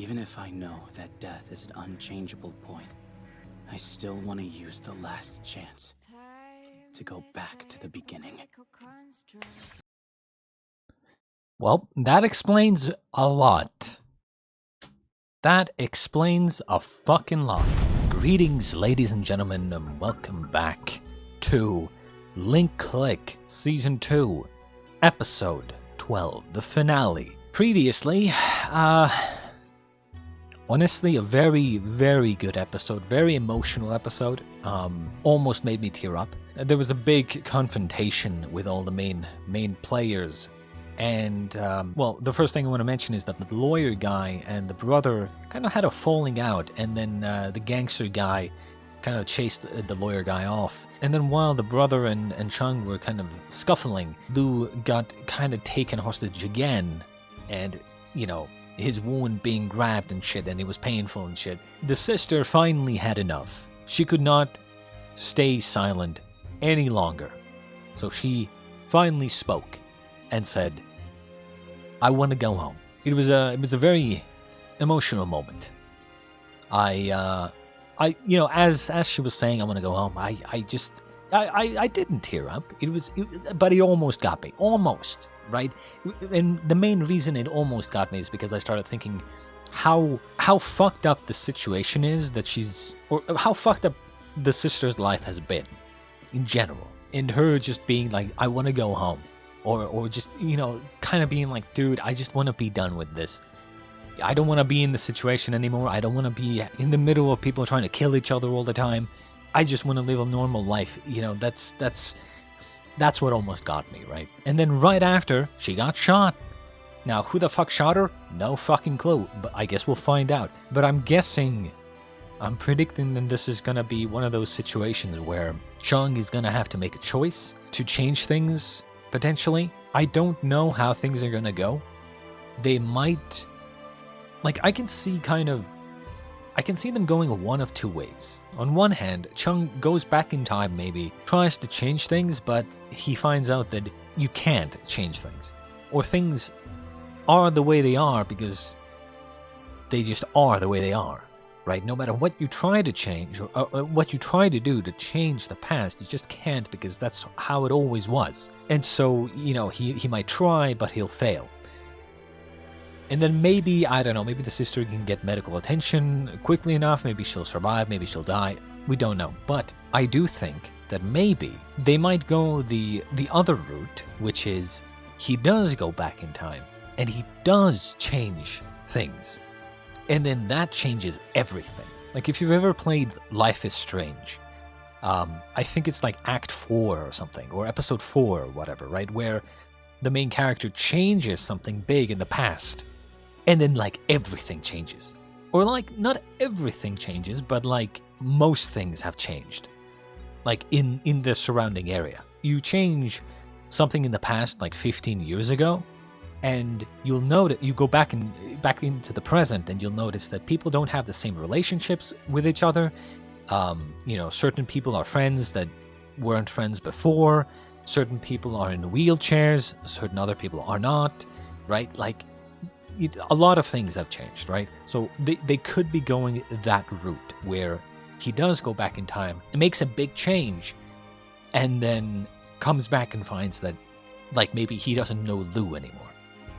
Even if I know that death is an unchangeable point, I still want to use the last chance to go back to the beginning. Well, that explains a lot. That explains a fucking lot. Greetings, ladies and gentlemen, and welcome back to Link Click Season 2, Episode 12, the finale. Previously, honestly, a very, very good episode, very emotional episode. Almost made me tear up. There was a big confrontation with all the main players. And, well, the first thing I want to mention is that the lawyer guy and the brother kind of had a falling out, and then the gangster guy kind of chased the lawyer guy off. And then while the brother and Chung were kind of scuffling, Lu got kind of taken hostage again, and, you know, his wound being grabbed and shit, and it was painful and shit. The sister finally had enough. She could not stay silent any longer. So she finally spoke and said, I want to go home. It was a very emotional moment. I you know, as she was saying I want to go home, I didn't tear up. But it almost got me. Almost, right? And the main reason it almost got me is because I started thinking how fucked up the situation is that she's, or how fucked up the sister's life has been in general. And her just being like, I want to go home. Or just, you know, kind of being like, dude, I just want to be done with this. I don't want to be in the situation anymore. I don't want to be in the middle of people trying to kill each other all the time. I just want to live a normal life. You know, that's what almost got me, right? And then right after, she got shot. Now, who the fuck shot her? No fucking clue, but I guess we'll find out. But I'm predicting that this is gonna be one of those situations where Chung is gonna have to make a choice to change things. Potentially. I don't know how things are gonna go. They might... Like, I can see them going one of two ways. On one hand, Chung goes back in time maybe, tries to change things, but he finds out that you can't change things. Or things are the way they are because they just are the way they are. Right? No matter what you try to change, or what you try to do to change the past, you just can't because that's how it always was. And so, you know, he might try, but he'll fail. And then maybe, I don't know, maybe the sister can get medical attention quickly enough, maybe she'll survive, maybe she'll die, we don't know. But I do think that maybe they might go the other route, which is he does go back in time, and he does change things. And then that changes everything. Like, if you've ever played Life is Strange, I think it's like Act 4 or something, or Episode 4 or whatever, right? Where the main character changes something big in the past, and then, like, everything changes. Or, like, not everything changes, but, like, most things have changed. Like, in the surrounding area. You change something in the past, like 15 years ago, and you'll notice, you go back into the present, and you'll notice that people don't have the same relationships with each other. You know, certain people are friends that weren't friends before. Certain people are in wheelchairs. Certain other people are not. Right? Like, a lot of things have changed. Right? So they could be going that route where he does go back in time, makes a big change, and then comes back and finds that, like, maybe he doesn't know Lu anymore.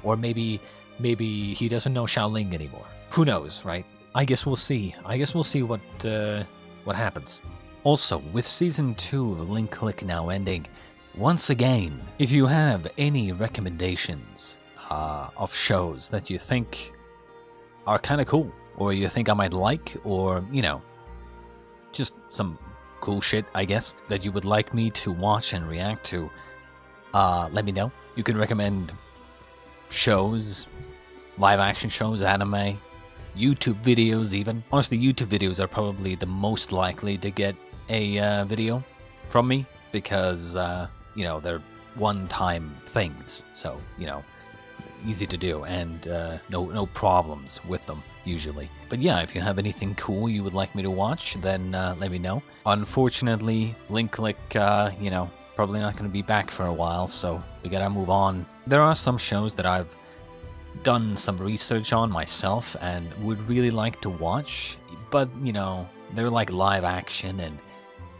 Or maybe he doesn't know Xiaoling anymore. Who knows, right? I guess we'll see. What happens. Also, with Season 2 of Link Click now ending, once again, if you have any recommendations of shows that you think are kind of cool, or you think I might like, or, you know, just some cool shit, I guess, that you would like me to watch and react to, let me know. You can recommend shows, live action shows, anime, YouTube videos even. Honestly, YouTube videos are probably the most likely to get a video from me because, you know, they're one-time things. So, you know, easy to do and no problems with them usually. But yeah, if you have anything cool you would like me to watch, then let me know. Unfortunately, Link Click, you know, probably not going to be back for a while, so we gotta move on. There are some shows that I've done some research on myself and would really like to watch, but you know, they're like live action, and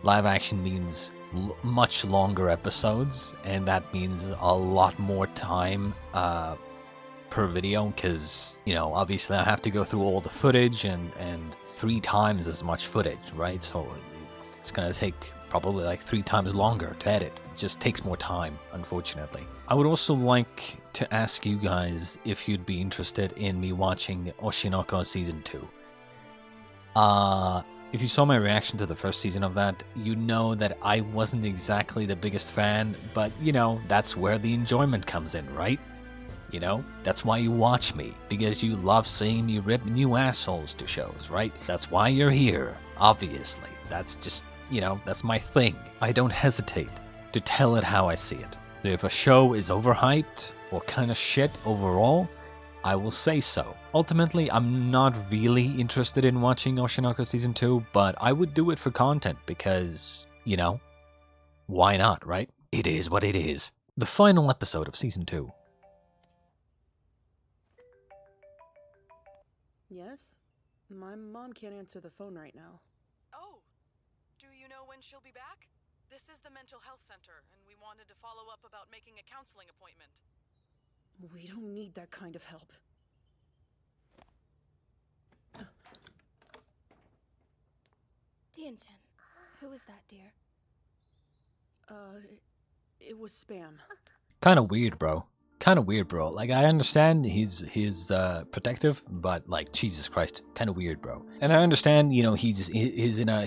live action means much longer episodes, and that means a lot more time per video, because, you know, obviously I have to go through all the footage and 3 times as much footage, right? So it's gonna take probably like 3 times longer to edit. It just takes more time, unfortunately. I would also like to ask you guys if you'd be interested in me watching Oshinoko Season 2. If you saw my reaction to the first season of that, you know that I wasn't exactly the biggest fan, but you know, that's where the enjoyment comes in, right? You know, that's why you watch me, because you love seeing me rip new assholes to shows, right? That's why you're here, obviously. That's just, you know, that's my thing. I don't hesitate to tell it how I see it. If a show is overhyped or kind of shit overall, I will say so. Ultimately, I'm not really interested in watching Oshinoko Season 2, but I would do it for content because, you know, why not, right? It is what it is. The final episode of Season 2. Yes? My mom can't answer the phone right now. Oh, do you know when she'll be back? This is the mental health center, and we wanted to follow up about making a counseling appointment. We don't need that kind of help. Dianchen, who was that, dear? It was spam. Kind of weird, bro. Kind of weird, bro. Like, I understand he's protective, but like, Jesus Christ, kind of weird, bro. And I understand, you know, he's in a,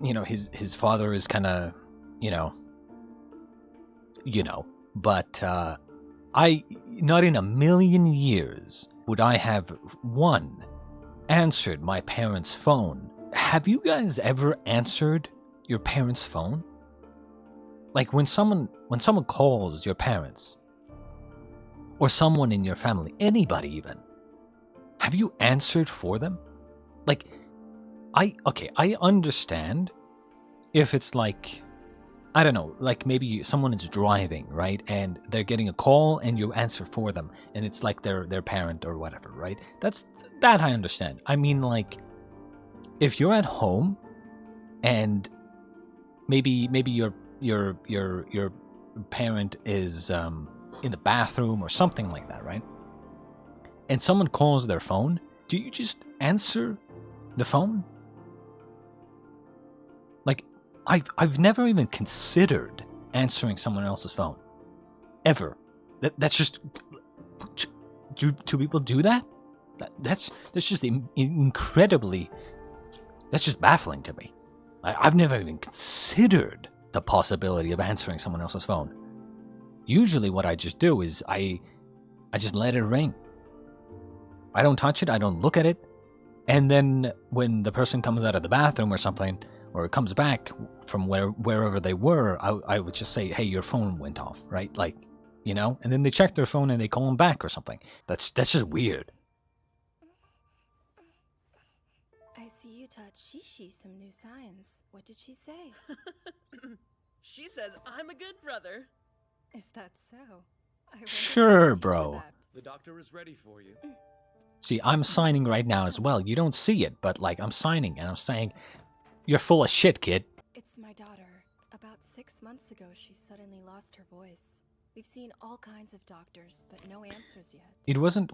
you know, his father is kind of, you know, but I, not in a million years would I have, one, answered my parents' phone. Have you guys ever answered your parents' phone? Like, when someone calls your parents, or someone in your family, anybody even, have you answered for them? Like, I understand if it's like, I don't know, like maybe someone is driving, right? And they're getting a call and you answer for them, and it's like their parent or whatever, right? That I understand. I mean, like, if you're at home and maybe your parent is in the bathroom or something like that, right? And someone calls their phone, do you just answer the phone? Like, I've never even considered answering someone else's phone. Ever. That's just... Do people do that? That's just incredibly... That's just baffling to me. I've never even considered the possibility of answering someone else's phone. Usually what I just do is I just let it ring. I don't touch it, I don't look at it. And then when the person comes out of the bathroom or something, or comes back from wherever they were, I would just say, hey, your phone went off, right? Like, you know? And then they check their phone and they call them back or something. That's just weird. I see you taught Shishi some new science. What did she say? She says I'm a good brother. Is that so? I wonder Sure, who taught her bro. that. The doctor is ready for you. See, I'm signing right now as well. You don't see it, but like, I'm signing and I'm saying, you're full of shit, kid. It's my daughter. About 6 months ago, she suddenly lost her voice. We've seen all kinds of doctors, but no answers yet. It wasn't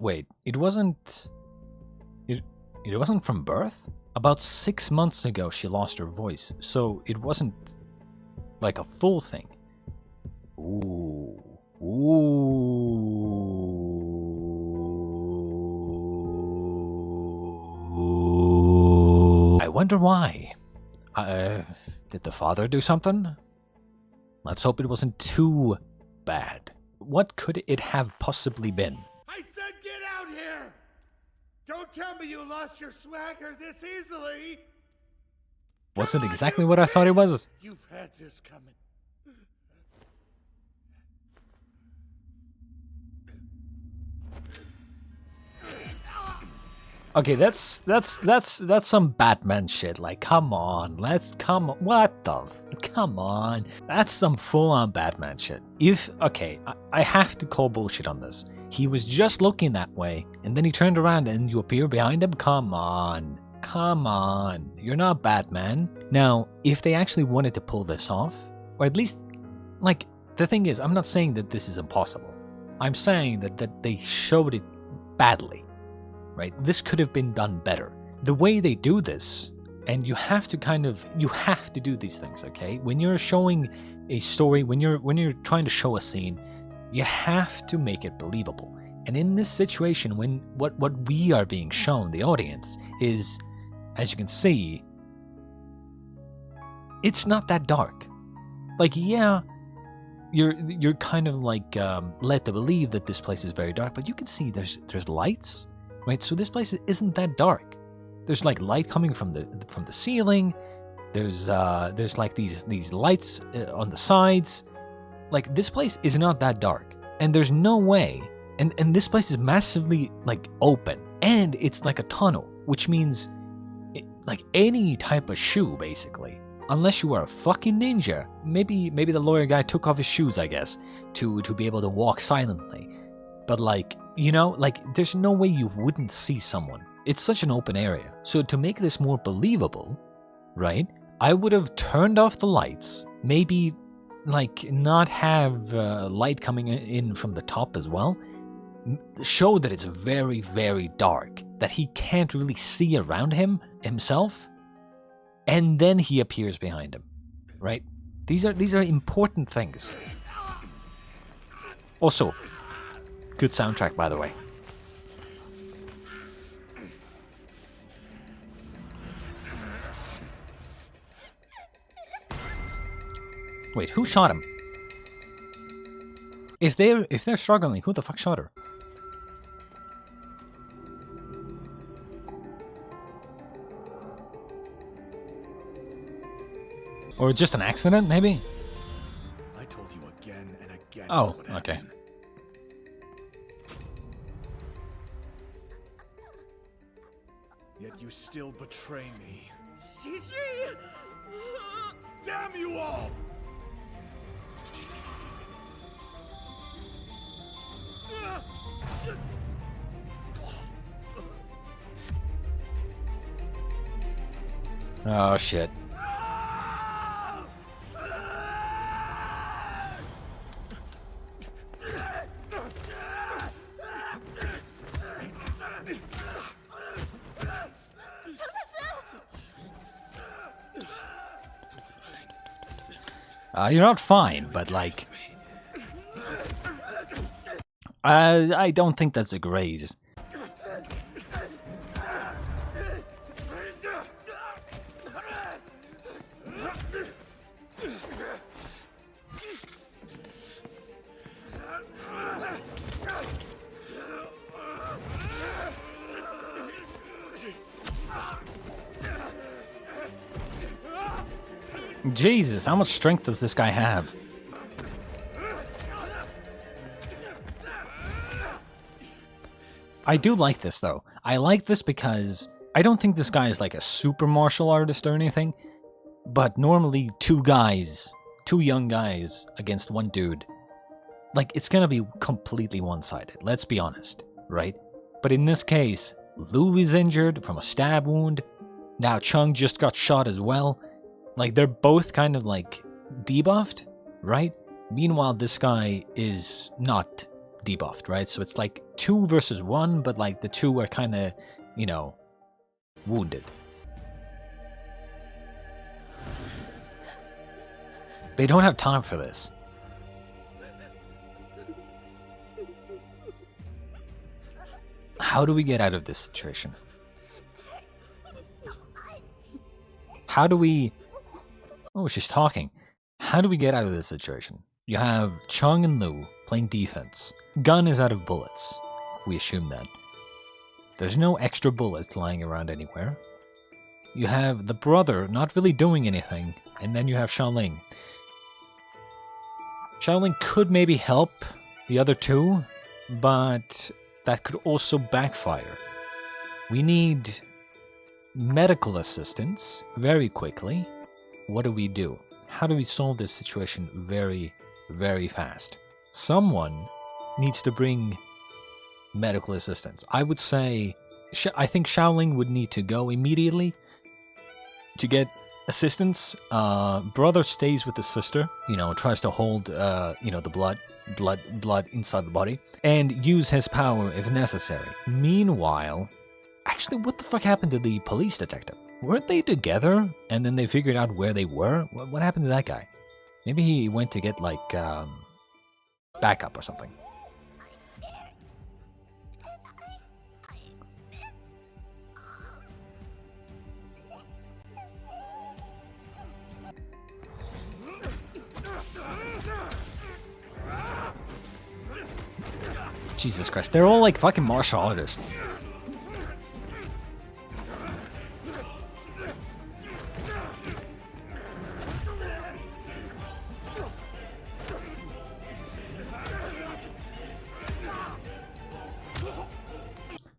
from birth? About 6 months ago, she lost her voice, so it wasn't like a full thing. Ooh. I wonder why. Did the father do something? Let's hope it wasn't too bad. What could it have possibly been? I said get out here! Don't tell me you lost your swagger this easily! Wasn't Come on, exactly you what I thought it kid! was. You've had this coming. Okay, that's some Batman shit. Like, come on, what the? Come on, that's some full-on Batman shit. Okay, I have to call bullshit on this. He was just looking that way, and then he turned around and you appear behind him? Come on, you're not Batman. Now, if they actually wanted to pull this off, or at least, like, the thing is, I'm not saying that this is impossible. I'm saying that they showed it badly. Right? This could have been done better. The way they do this, and you have to do these things, okay? When you're showing a story, when you're trying to show a scene, you have to make it believable. And in this situation, when what we are being shown, the audience, is, as you can see, it's not that dark. Like, yeah, you're kind of like led to believe that this place is very dark, but you can see there's lights. Right, so this place isn't that dark. There's like light coming from the ceiling. There's like these lights on the sides. Like, this place is not that dark, and there's no way. And this place is massively like open, and it's like a tunnel, which means like any type of shoe basically. Unless you are a fucking ninja, maybe the lawyer guy took off his shoes, I guess, to be able to walk silently. But like, you know, like, there's no way you wouldn't see someone. It's such an open area. So to make this more believable, right, I would have turned off the lights, maybe like not have light coming in from the top as well. Show that it's very, very dark, that he can't really see around himself, and then he appears behind him, right? These are important things. Also, good soundtrack, by the way. Wait, who shot him? If they're struggling, who the fuck shot her? Or just an accident, maybe? I told you again and again. Oh, what would okay. happen. Yet you still betray me. Damn you all! Oh shit. You're not fine, but like, I don't think that's a graze. Jesus, how much strength does this guy have? I do like this, though. I like this because I don't think this guy is like a super martial artist or anything, but normally two young guys against one dude, like, it's gonna be completely one-sided, let's be honest, right? But in this case, Lou is injured from a stab wound. Now Chung just got shot as well. Like, they're both kind of like debuffed, right? Meanwhile, this guy is not debuffed, right? So it's like 2 versus 1, but like the 2 are kind of, you know, wounded. They don't have time for this. How do we get out of this situation? How do we... Oh, she's talking. How do we get out of this situation? You have Chung and Lu playing defense. Gun is out of bullets. We assume that. There's no extra bullets lying around anywhere. You have the brother not really doing anything, and then you have Xiaoling. Xiaoling could maybe help the other two, but that could also backfire. We need medical assistance very quickly. What do? How do we solve this situation very, very fast? Someone needs to bring medical assistance. I would say, I think Shaoling would need to go immediately to get assistance. Brother stays with the sister, tries to hold, the blood inside the body, and use his power if necessary. Meanwhile, actually, what the fuck happened to the police detective? Weren't they together, and then they figured out where they were? What happened to that guy? Maybe he went to get, like, backup or something. Jesus Christ, they're all like fucking martial artists.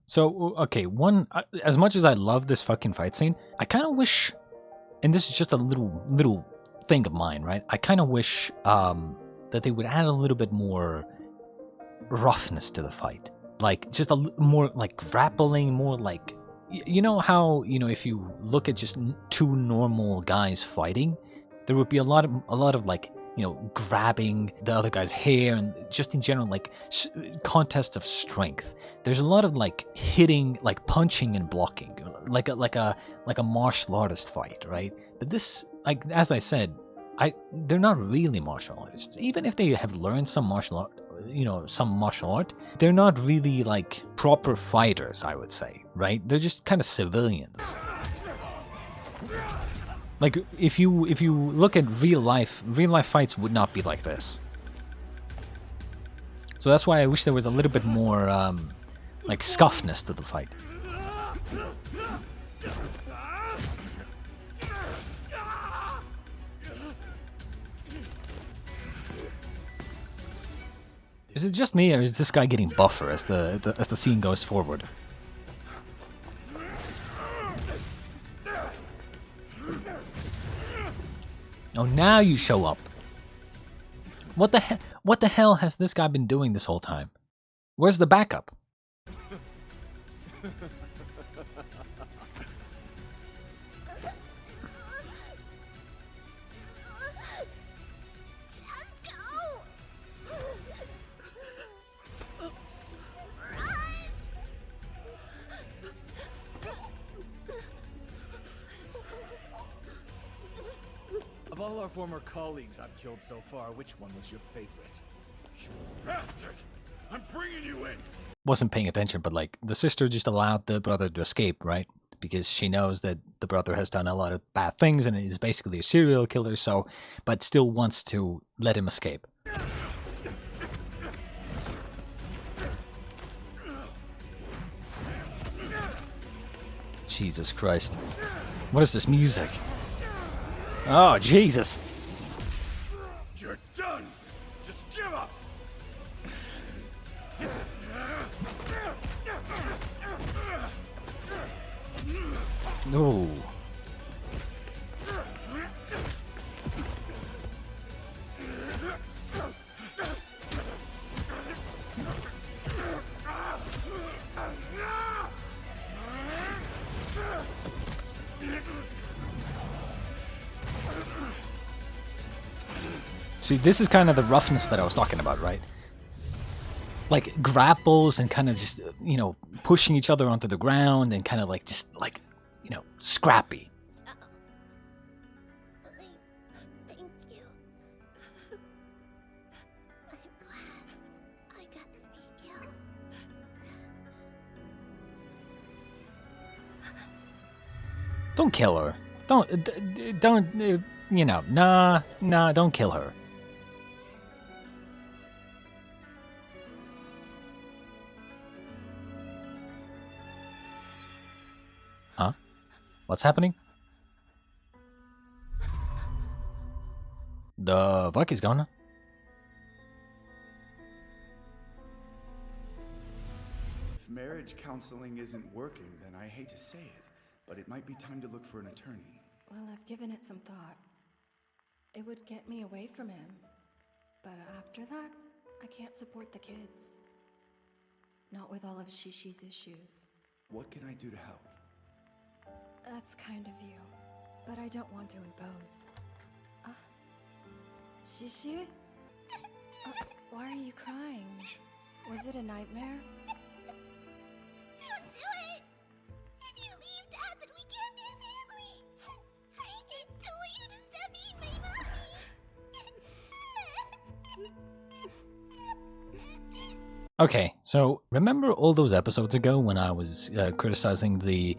So, okay, as much as I love this fucking fight scene, I kind of wish, and this is just a little thing of mine, right? I kind of wish that they would add a little bit more roughness to the fight. Like, just more, like, grappling, more like, you know how, if you look at just two normal guys fighting, there would be a lot of like, grabbing the other guy's hair, and just in general, like, contests of strength. There's a lot of, like, hitting, like, punching and blocking, like a martial artist fight, right? But this, like, as I said, they're not really martial artists. Even if they have learned some martial art, they're not really, like, proper fighters, I would say, right? They're just kind of civilians. Like, if you look at real life fights would not be like this. So that's why I wish there was a little bit more, like, scuffness to the fight. Is it just me, or is this guy getting buffer as the scene goes forward? Oh, now you show up. What the hell has this guy been doing this whole time? Where's the backup? Of all our former colleagues I've killed so far, which one was your favorite? You bastard! I'm bringing you in! Wasn't paying attention, but, like, the sister just allowed the brother to escape, right? Because she knows that the brother has done a lot of bad things and is basically a serial killer, so, but still wants to let him escape. Jesus Christ. What is this music? Oh, Jesus. You're done! Just give up! No. See, this is kind of the roughness that I was talking about, right? Like, grapples and kind of just, pushing each other onto the ground and kind of like, just like, scrappy. Thank you. I'm glad I got to meet you. Don't kill her. Don't, nah, don't kill her. Huh? What's happening? The fuck is going on? If marriage counseling isn't working, then I hate to say it, but it might be time to look for an attorney. Well, I've given it some thought. It would get me away from him. But after that, I can't support the kids. Not with all of Shishi's issues. What can I do to help? That's kind of you. But I don't want to impose. Shishi? Why are you crying? Was it a nightmare? Don't do it! If you leave Dad, then we can't be a family! I told you to stop being my mommy! Okay, so remember all those episodes ago when I was criticizing the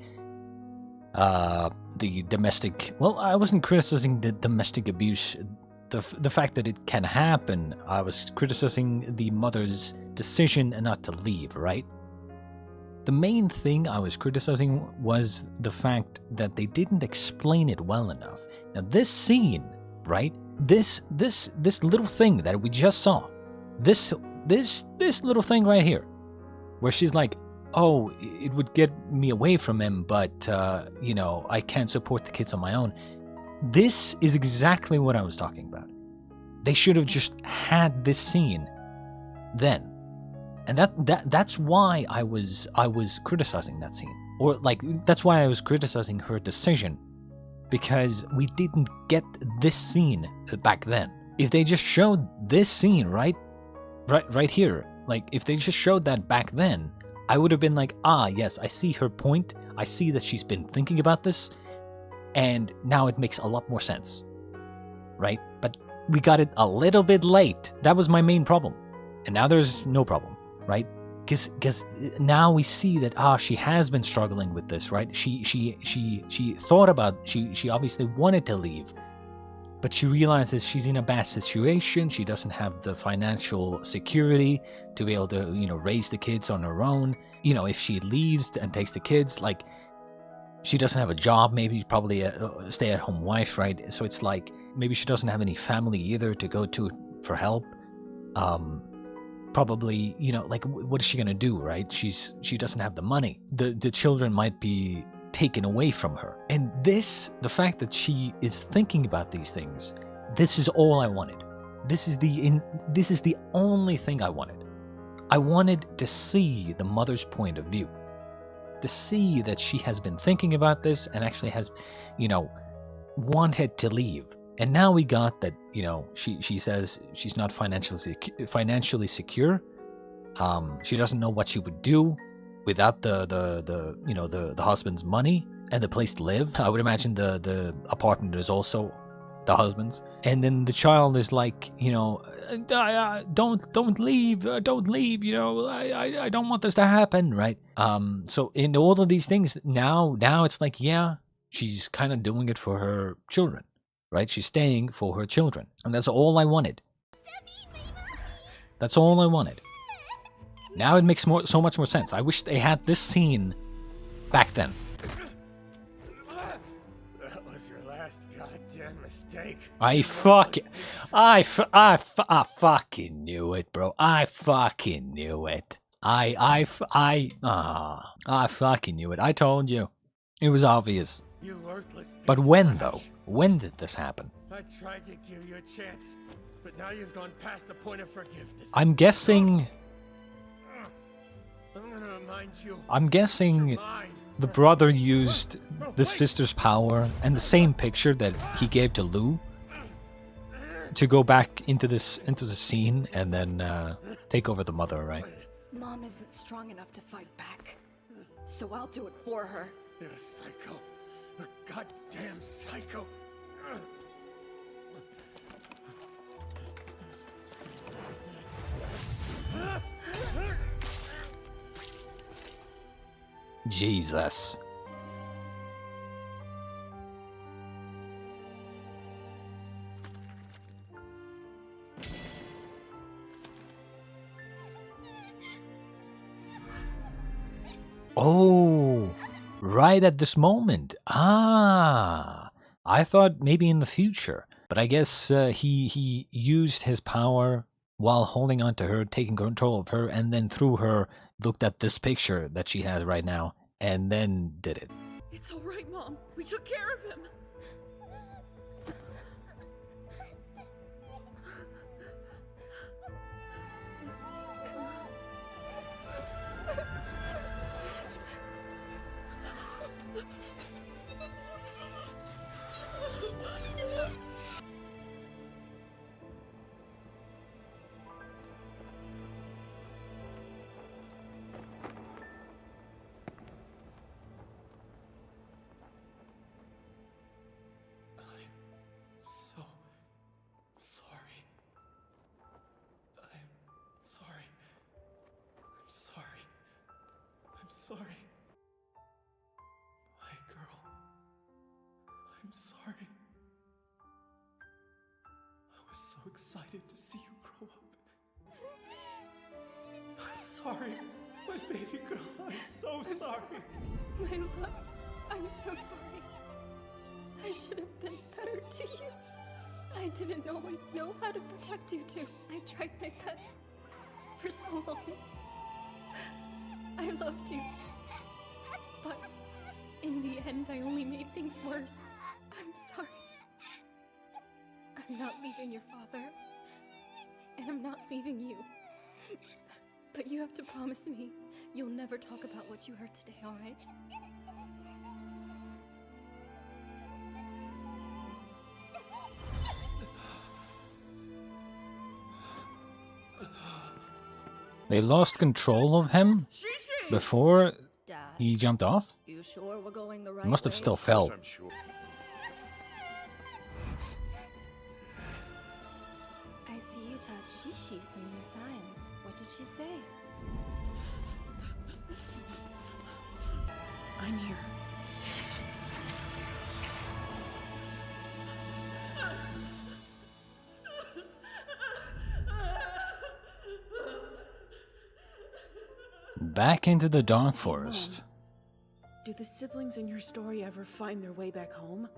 domestic... Well, I wasn't criticizing the domestic abuse, the fact that it can happen. I was criticizing the mother's decision not to leave, right? The main thing I was criticizing was the fact that they didn't explain it well enough. Now this scene, right? This little thing that we just saw, this little thing right here, where she's like, oh, it would get me away from him, but you know, I can't support the kids on my own. This is exactly what I was talking about. They should have just had this scene then. And that's why I was criticizing that scene. Or like that's why I was criticizing her decision, because we didn't get this scene back then. If they just showed this scene right here, like if they just showed that back then, I would have been like, ah, yes, I see her point. I see that she's been thinking about this, and now it makes a lot more sense, right? But we got it a little bit late. That was my main problem, and now there's no problem, right? Because now we see that she has been struggling with this, right? She thought about, she obviously wanted to leave, but she realizes she's in a bad situation. She doesn't have the financial security to be able to, you know, raise the kids on her own. You know, if she leaves and takes the kids, like, she doesn't have a job, maybe probably a stay-at-home wife, right? So it's like, maybe she doesn't have any family either to go to for help. Probably, you know, like, what is she gonna do, right? She doesn't have the money. The children might be taken away from her. And the fact that she is thinking about these things, this is all I wanted. This is the only thing I wanted. I wanted to see the mother's point of view. To see that she has been thinking about this and actually has, you know, wanted to leave. And now we got that, you know, she says she's not financially secure. She doesn't know what she would do without the husband's money and the place to live. I would imagine the apartment is also the husband's. And then the child is like, you know, don't leave, you know, I don't want this to happen, right? So in all of these things, now it's like, yeah, she's kind of doing it for her children, right? She's staying for her children, and that's all I wanted. That's all I wanted. Now it makes so much more sense. I wish they had this scene back then. That was your last goddamn mistake. I fucking knew it, bro. I fucking knew it. I fucking knew it. I told you. It was obvious. You worthless piece But of when, trash. though? When did this happen? I tried to give you a chance, but now you've gone past the point of forgiveness. I'm guessing I'm gonna remind you. I'm guessing You're mine. the brother used the sister's power and the same picture that he gave to Lou to go back into the scene and then take over the mother, right? Mom isn't strong enough to fight back, so I'll do it for her. You're a psycho. A goddamn psycho. Jesus. Oh, right at this moment. Ah, I thought maybe in the future, but I guess he used his power while holding on to her, taking control of her, and then threw her looked at this picture that she has right now and then did it. It's all right, Mom. We took care of him. Sorry. My girl. I'm sorry. I was so excited to see you grow up. I'm sorry. My baby girl. I'm so sorry. My loves, I'm so sorry. I should have been better to you. I didn't always know how to protect you too. I tried my best for so long. I loved you. But in the end, I only made things worse. I'm sorry. I'm not leaving your father. And I'm not leaving you. But you have to promise me you'll never talk about what you heard today, alright? They lost control of him before Dad, he jumped off? you sure we're going the right He must have way? still fell. I'm sure. I see you taught Shishi some new signs. What did she say? I'm here. Back into the dark forest. Do the siblings in your story ever find their way back home?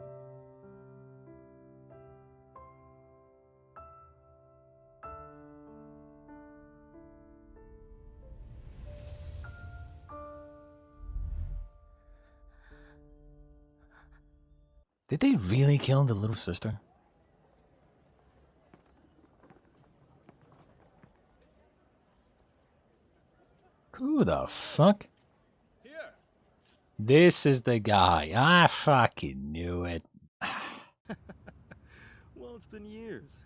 Did they really kill the little sister? Who the fuck? Here. This is the guy. I fucking knew it. Well, it's been years.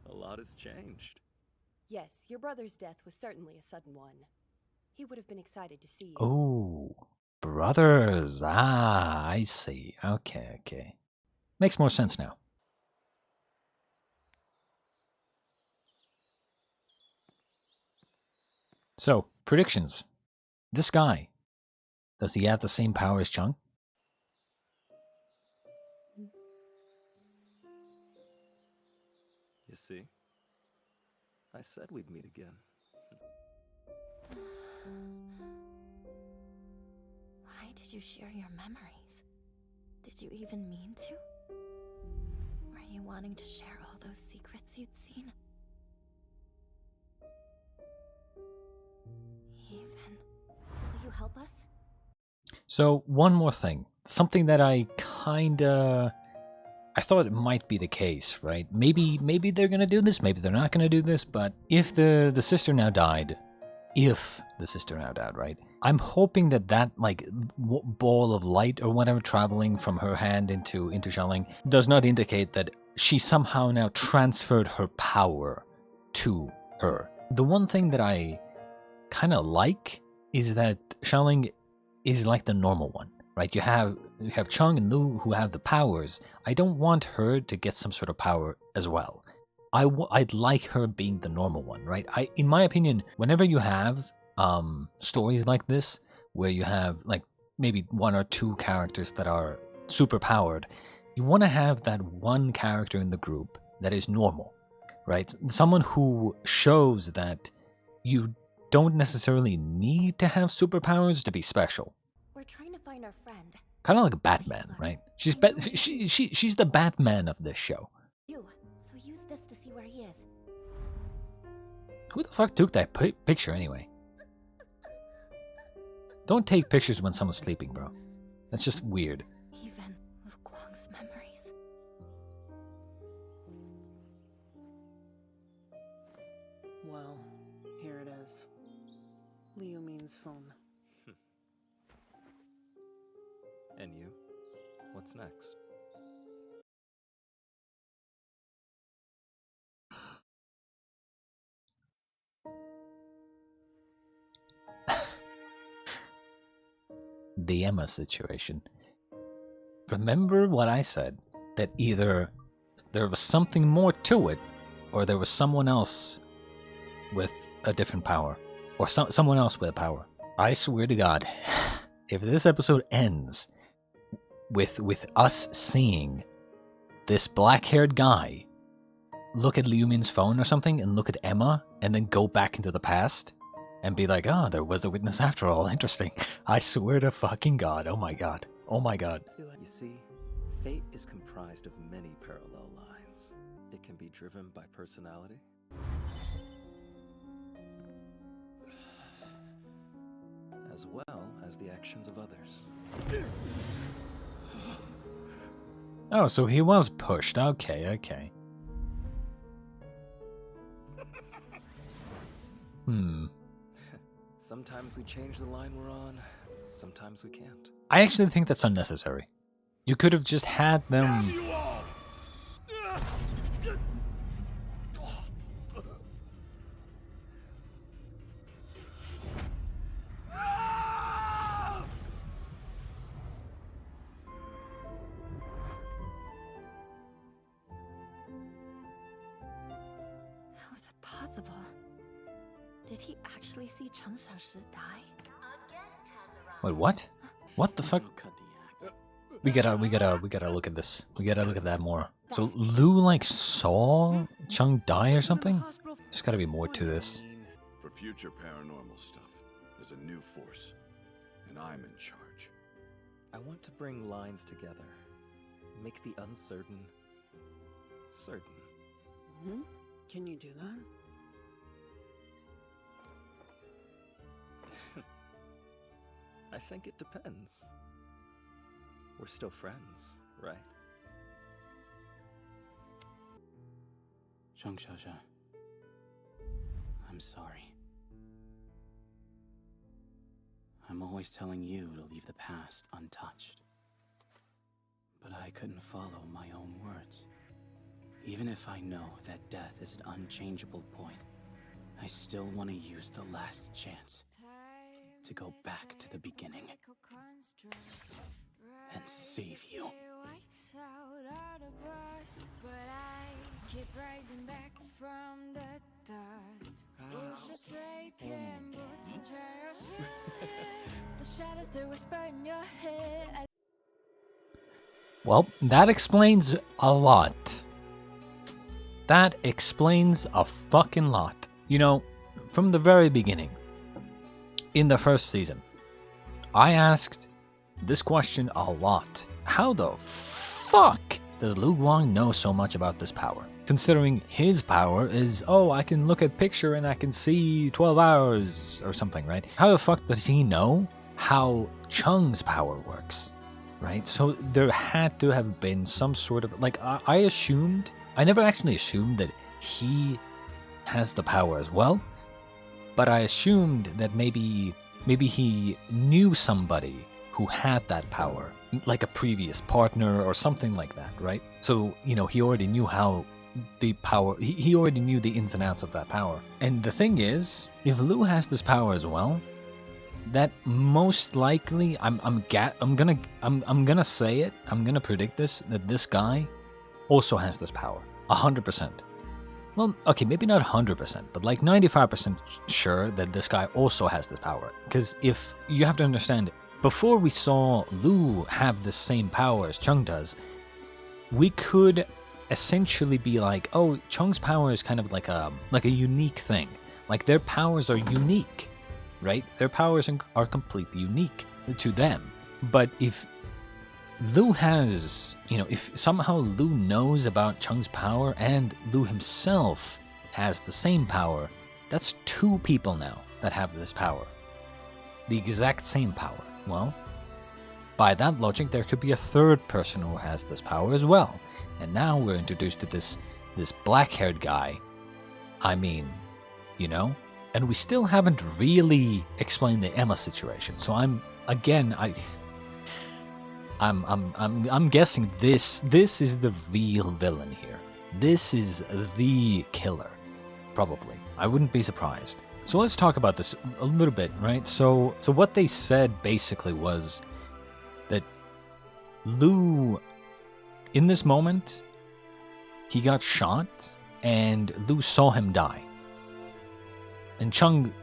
A lot has changed. Yes, your brother's death was certainly a sudden one. He would have been excited to see you. Oh, brothers. Ah, I see. Okay, okay. Makes more sense now. So, predictions. This guy, does he have the same power as Chung? You see? I said we'd meet again. Why did you share your memories? Did you even mean to? Were you wanting to share all those secrets you'd seen? Even. Will you help us? So, one more thing. Something that I kinda... I thought it might be the case, right? Maybe they're gonna do this, maybe they're not gonna do this, but if the sister now died, right? I'm hoping that like ball of light or whatever traveling from her hand into Xiaoling does not indicate that she somehow now transferred her power to her. The one thing that I kind of like is that Xiaoling is like the normal one, right? You have Chung and Lu who have the powers. I don't want her to get some sort of power as well. I'd like her being the normal one, right? In my opinion, whenever you have stories like this, where you have like maybe one or two characters that are super powered, you want to have that one character in the group that is normal, right? Someone who shows that you don't necessarily need to have superpowers to be special. We're trying to find our friend. Kind of like Batman, right? She's the Batman of this show. You. So use this to see where he is. Who the fuck took that picture anyway? Don't take pictures when someone's sleeping, bro. That's just weird. Even Lu Guang's memories. Well, here it is. Liu means phone. And you? What's next? The Emma situation. Remember what I said? That either there was something more to it, or there was someone else with a different power. Or someone else with a power. I swear to God, if this episode ends with us seeing this black-haired guy look at Liu Min's phone or something and look at Emma and then go back into the past and be like, oh, there was a witness after all. Interesting. I swear to fucking God. Oh my God. Oh my God. You see, fate is comprised of many parallel lines. It can be driven by personality, as well as the actions of others. Oh, so he was pushed. Okay, okay. Sometimes we change the line we're on, sometimes we can't. I actually think that's unnecessary. You could have just had them... How is it possible? Did he actually see Cheng Xiaoshi die? Wait, what? What the fuck? We gotta look at this. We gotta look at that more. So Lu like saw Cheng die or something? There's gotta be more to this. For future paranormal stuff, there's a new force, and I'm in charge. I want to bring lines together, make the uncertain certain. Hmm? Can you do that? I think it depends. We're still friends, right? Zhang Xiaosha, I'm sorry. I'm always telling you to leave the past untouched. But I couldn't follow my own words. Even if I know that death is an unchangeable point, I still want to use the last chance to go back to the beginning and save you. Well, that explains a lot. That explains a fucking lot. You know, from the very beginning, in the first season, I asked this question a lot. How the fuck does Lu Guang know so much about this power? Considering his power is, oh, I can look at picture and I can see 12 hours or something, right? How the fuck does he know how Cheng's power works, right? So there had to have been some sort of, like, I assumed, I never actually assumed that he has the power as well, but I assumed that maybe he knew somebody who had that power, like a previous partner or something like that, right? So, you know, he already knew how the power, he already knew the ins and outs of that power. And the thing is, if Lu has this power as well, that most likely, I'm gonna say it, I'm gonna predict this, that this guy also has this power, 100%. Well, okay, maybe not 100%, but like 95% sure that this guy also has this power. Because if you have to understand, before we saw Lu have the same power as Cheng does, we could essentially be like, oh, Cheng's power is kind of like a unique thing. Like their powers are unique, right? Their powers are completely unique to them. But if Lu has, you know, if somehow Lu knows about Cheng's power and Lu himself has the same power, that's two people now that have this power. the exact same power? Well, by that logic, there could be a third person who has this power as well. And now we're introduced to this black-haired guy. I mean, you know? And we still haven't really explained the Emma situation. So I'm guessing this is the real villain here. This is the killer, probably. I wouldn't be surprised. So let's talk about this a little bit, right? So what they said basically was that Lou, in this moment, he got shot and Lou saw him die. And Chung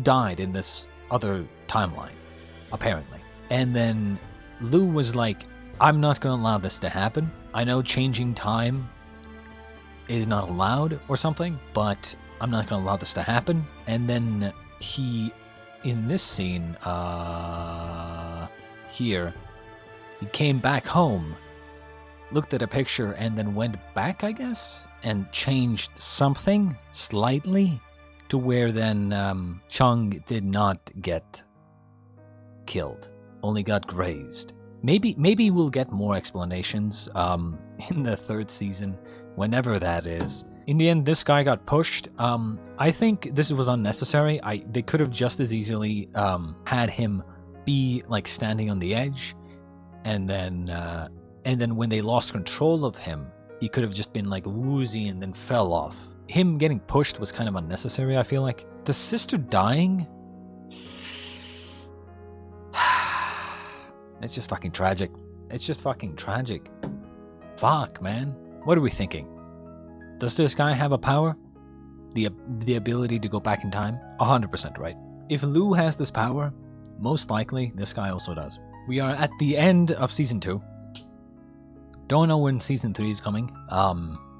died in this other timeline, apparently. And then Lou was like, I'm not going to allow this to happen. I know changing time is not allowed or something, but I'm not going to allow this to happen. And then he, in this scene, here, he came back home, looked at a picture, and then went back, I guess, and changed something slightly to where then Chung did not get killed, only got grazed. Maybe we'll get more explanations in the third season, whenever that is. In the end, this guy got pushed. I think this was unnecessary. They could have just as easily had him be like standing on the edge, and then when they lost control of him, he could have just been like woozy and then fell off. Him getting pushed was kind of unnecessary, I feel like. The sister dying, it's just fucking tragic. It's just fucking tragic. Fuck, man. What are we thinking? Does this guy have a power? The ability to go back in time? 100%, right? If Lou has this power, most likely this guy also does. We are at the end of Season 2. Don't know when Season 3 is coming.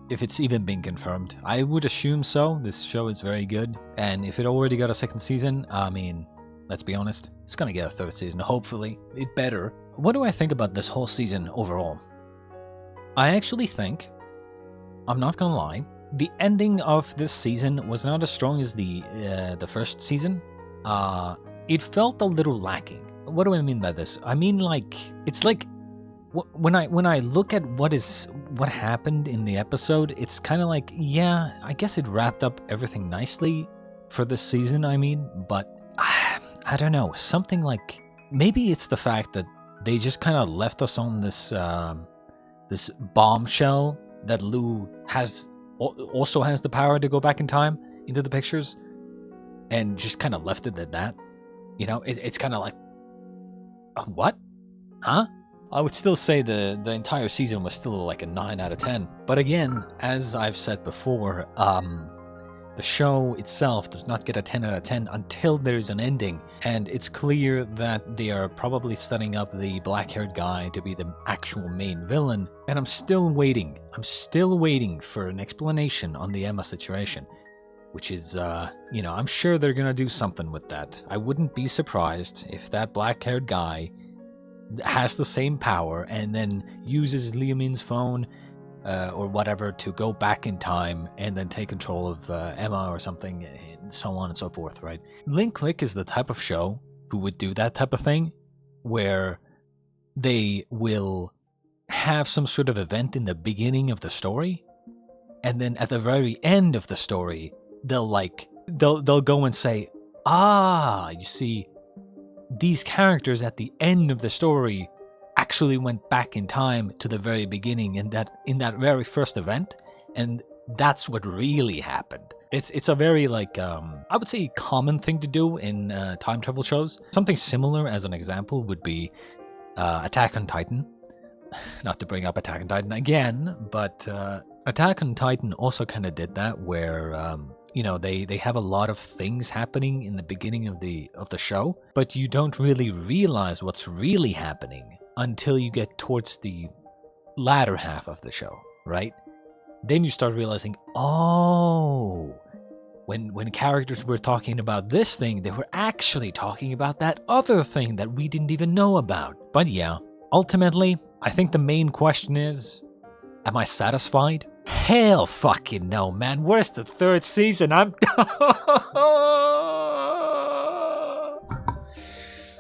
If it's even been confirmed. I would assume so. This show is very good. And if it already got a second season, I mean, let's be honest, it's gonna get a third season, hopefully. It better. What do I think about this whole season overall? I actually think, I'm not gonna lie, the ending of this season was not as strong as the first season. It felt a little lacking. What do I mean by this? I mean, like, it's like when I look at what happened in the episode, it's kind of like, yeah, I guess it wrapped up everything nicely for this season. I mean, but I don't know, something like, maybe it's the fact that they just kind of left us on this this bombshell that Lou also has the power to go back in time into the pictures, and just kind of left it at that. You know, it's kind of like, what? Huh? I would still say the entire season was still like a 9 out of 10. But again, as I've said before, the show itself does not get a 10 out of 10 until there's an ending. And it's clear that they are probably setting up the black-haired guy to be the actual main villain. And I'm still waiting. I'm still waiting for an explanation on the Emma situation. Which is, you know, I'm sure they're gonna do something with that. I wouldn't be surprised if that black-haired guy has the same power and then uses Liu Min's phone or whatever to go back in time and then take control of Emma or something, and so on and so forth, right? Link Click is the type of show who would do that type of thing, where they will have some sort of event in the beginning of the story, and then at the very end of the story, they'll go and say, you see, these characters at the end of the story actually went back in time to the very beginning in that very first event, and that's what really happened. It's a very, like, I would say common thing to do in time travel shows. Something similar as an example would be Attack on Titan. Not to bring up Attack on Titan again, but Attack on Titan also kind of did that, where you know, they have a lot of things happening in the beginning of the show, but you don't really realize what's really happening until you get towards the latter half of the show, right? Then you start realizing, when characters were talking about this thing, they were actually talking about that other thing that we didn't even know about. But yeah, ultimately, I think the main question is, am I satisfied? Hell fucking no, man. Where's the third season?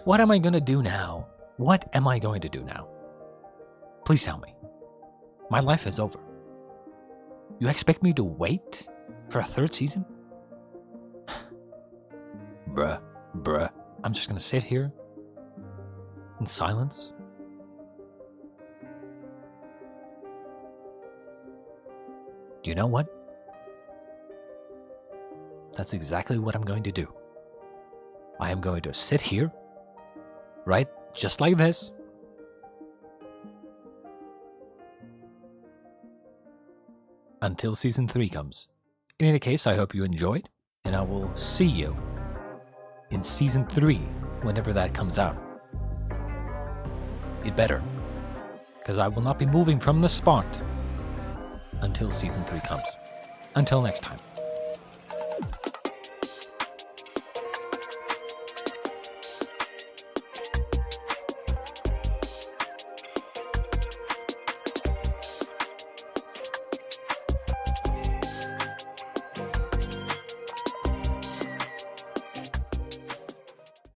What am I going to do now? What am I going to do now? Please tell me. My life is over. You expect me to wait for a third season? Bruh. I'm just gonna sit here in silence. You know what? That's exactly what I'm going to do. I am going to sit here, right, just like this, until season 3 comes. In any case, I hope you enjoyed, and I will see you in season 3 whenever that comes out. It better, because I will not be moving from the spot until season 3 comes. Until next time.